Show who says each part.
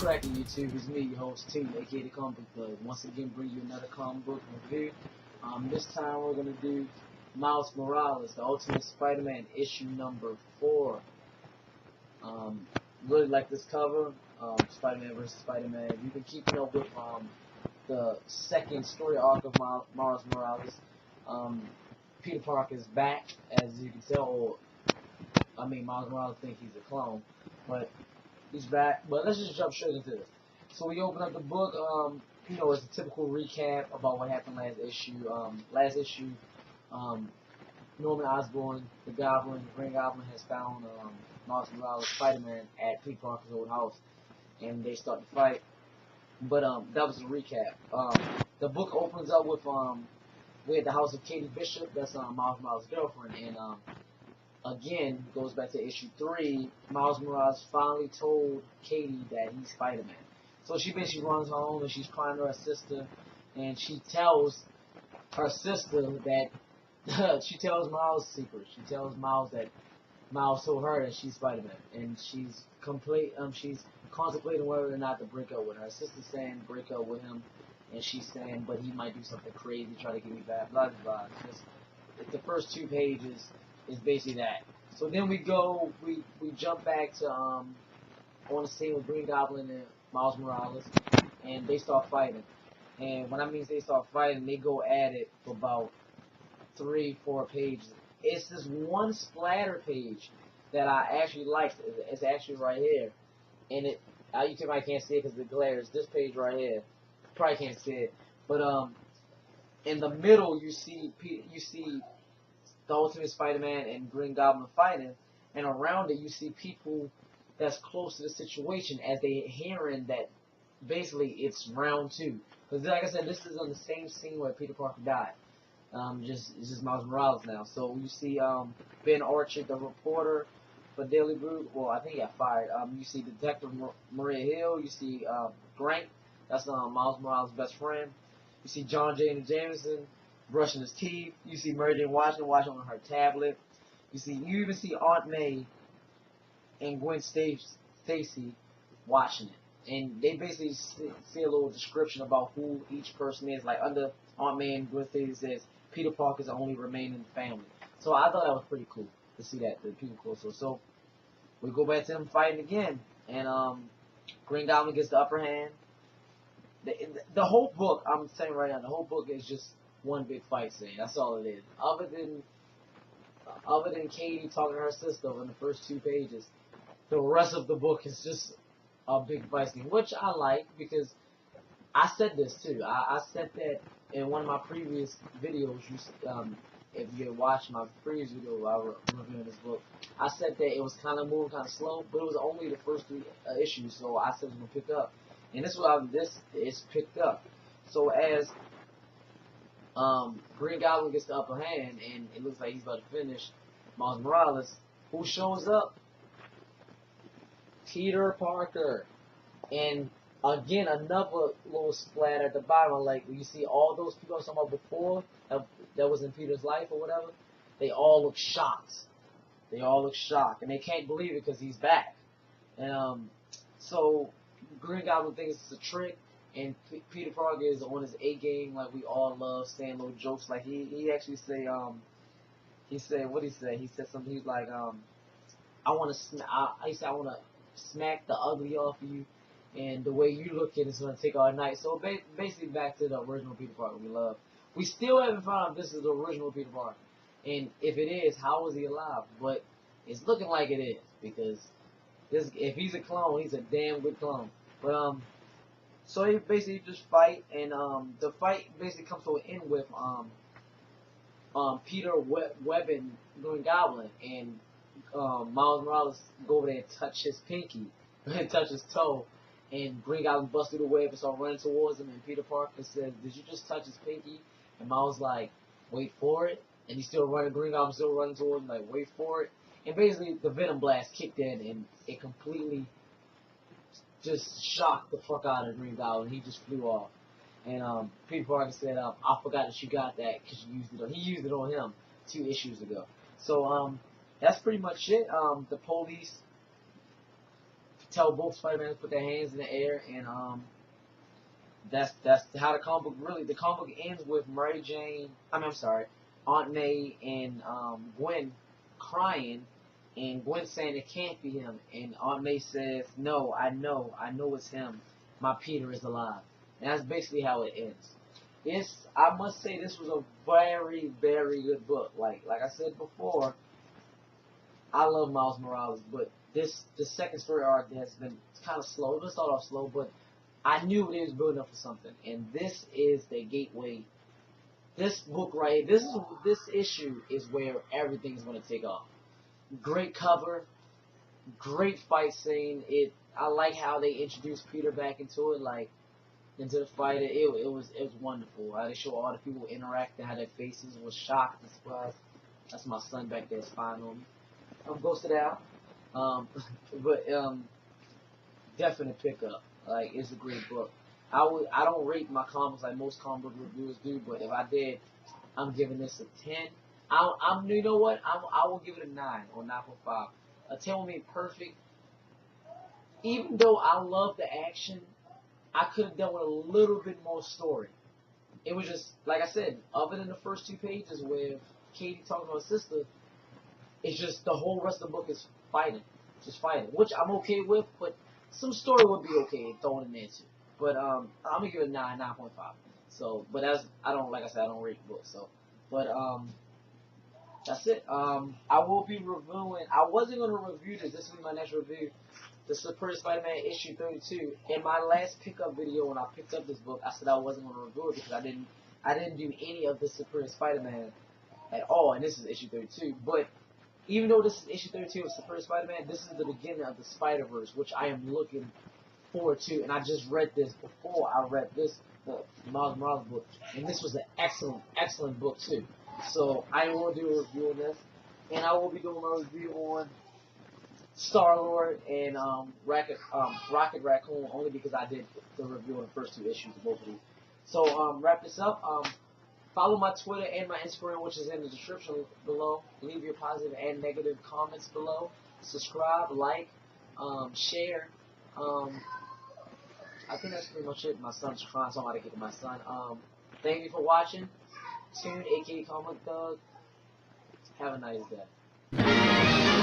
Speaker 1: cracking YouTube? It's me, your host T, aka the Comic Book Thug. Once again, bring you another comic book review. This time we're gonna do Miles Morales, the Ultimate Spider-Man issue number 4. Really like this cover, Spider-Man vs. Spider-Man. We've been keeping up with the second story arc of Miles Morales. Peter Parker is back, as you can tell. Miles Morales thinks he's a clone, but he's back. But let's just jump straight into this. So we open up the book. It's a typical recap about what happened last issue. Norman Osborn, the Goblin, the Green Goblin, has found Miles Morales, Spider-Man, at Peter Parker's old house, and they start to fight. But that was a recap. The book opens up with we're at the house of Katie Bishop. That's Miles Morales' girlfriend, and again, goes back to issue 3, Miles Morales finally told Katie that he's Spider-Man. So she basically runs home and she's crying to her sister, and she tells her sister that she tells Miles secret. She tells Miles that Miles told her that she's Spider-Man, and she's contemplating whether or not to break up with her. Her sister's saying break up with him, and she's saying, but he might do something crazy, try to get me back, blah blah blah. It's the first 2 pages is basically that. So then we jump back to on the scene with Green Goblin and Miles Morales, and they start fighting. And when I mean they start fighting, they go at it for about 3-4 pages. It's this one splatter page that I actually liked. It's actually right here, and you probably can't see it because the glare is this page right here. Probably can't see it, but in the middle you see the Ultimate Spider-Man and Green Goblin fighting, and around it you see people that's close to the situation as they hearing that basically it's round 2. Because like I said, this is on the same scene where Peter Parker died. It's just Miles Morales now. So you see Ben Archer, the reporter for Daily Brew. Well, I think he got fired. You see Detective Maria Hill. You see Grant. That's Miles Morales' best friend. You see John J. Jameson brushing his teeth. You see Mary Jane watching on her tablet. You even see Aunt May and Gwen Stacy watching it, and they basically see a little description about who each person is. Like under Aunt May and Gwen Stacy says Peter Parker's the only remaining family. So I thought that was pretty cool to see that the people close. So we go back to them fighting again, and Green Goblin gets the upper hand. The whole book, I'm saying right now, the whole book is just one big fight scene. That's all it is. Other than Katie talking to her sister in the first 2 pages, the rest of the book is just a big fight scene, which I like because I said this too. I said that in one of my previous videos. If you watched my previous video while I was reviewing this book, I said that it was kind of moving kind of slow, but it was only the first 3 issues, so I said it was gonna pick up. And this is picked up. So as Green Goblin gets the upper hand, and it looks like he's about to finish Miles Morales, who shows up? Peter Parker. And again, another little splatter at the bottom. Like you see all those people I was talking about before that was in Peter's life or whatever. They all look shocked. And they can't believe it because he's back. And so Green Goblin thinks it's a trick, and Peter Parker is on his A game, like we all love saying little jokes. Like he actually say he said something. He's like I want to smack the ugly off of you, and the way you look at it is gonna take all night. So basically back to the original Peter Parker we love. We still haven't found out if this is the original Peter Parker, and if it is, how is he alive? But it's looking like it is, because if he's a clone, he's a damn good clone. But so they basically just fight, and the fight basically comes to an end with Peter webbing Green Goblin, and Miles Morales go over there and touch his pinky, and touch his toe, and Green Goblin busts through the web and start running towards him, and Peter Parker says, "Did you just touch his pinky?" And Miles like, "Wait for it," and he's still running. Green Goblin still running towards him, like, "Wait for it." And basically the Venom Blast kicked in, and it completely just shocked the fuck out of Green Goblin. He just flew off. And Peter Parker said, "I forgot that you got that because you used it on." He used it on him 2 issues ago. So that's pretty much it. The tell both Spider-Man to put their hands in the air, and that's how the comic book really. The comic book ends with Mary Jane. I'm sorry, Aunt May and Gwen crying, and Gwen saying it can't be him, and Aunt May says, "No, I know it's him. My Peter is alive." And that's basically how it ends. I must say this was a very, very good book. Like I said before, I love Miles Morales, but the second story arc has been kind of slow. It started off slow, but I knew it was building up for something, and this is the gateway. This book right here, this issue is where everything's going to take off. Great cover, great fight scene. I like how they introduced Peter back into it, like into the fight. It was wonderful. How they show all the people interacting, how their faces was shocked and surprised. That's my son back there spying on me. Ghosted out. But definite pickup. Like, it's a great book. I don't rate my comics like most comic book reviewers do, but if I did, I'm giving this a 10. You know what? I will give it a 9 or 9.5. A 10 would be perfect. Even though I love the action, I could have done with a little bit more story. It was just, like I said, other than the first 2 pages where Katie talking to her sister, it's just the whole rest of the book is fighting. Just fighting. Which I'm okay with, but some story would be okay thrown in there too. But I'm gonna give it a 9.5. So, but like I said, I don't rate books. So, but that's it. I will be reviewing. I wasn't gonna review this. This will be my next review. The Superior Spider-Man issue 32. In my last pickup video, when I picked up this book, I said I wasn't gonna review it because I didn't do any of the Superior Spider-Man at all, and this is issue 32. But even though this is issue 32 of Superior Spider-Man, this is the beginning of the Spider-Verse, which I am looking forward to. And I just read this before I read this, the Miles Morales book, and this was an excellent, excellent book too. So I will do a review on this, and I will be doing a review on Star-Lord and Rocket Raccoon, only because I did the review on the first 2 issues of both of these. So wrap this up. Follow my Twitter and my Instagram, which is in the description below. Leave your positive and negative comments below. Subscribe, like, share. I think that's pretty much it. My son's crying, so I'm about to get to my son. Thank you for watching. Tune, aka Comic Thug. Have a nice day.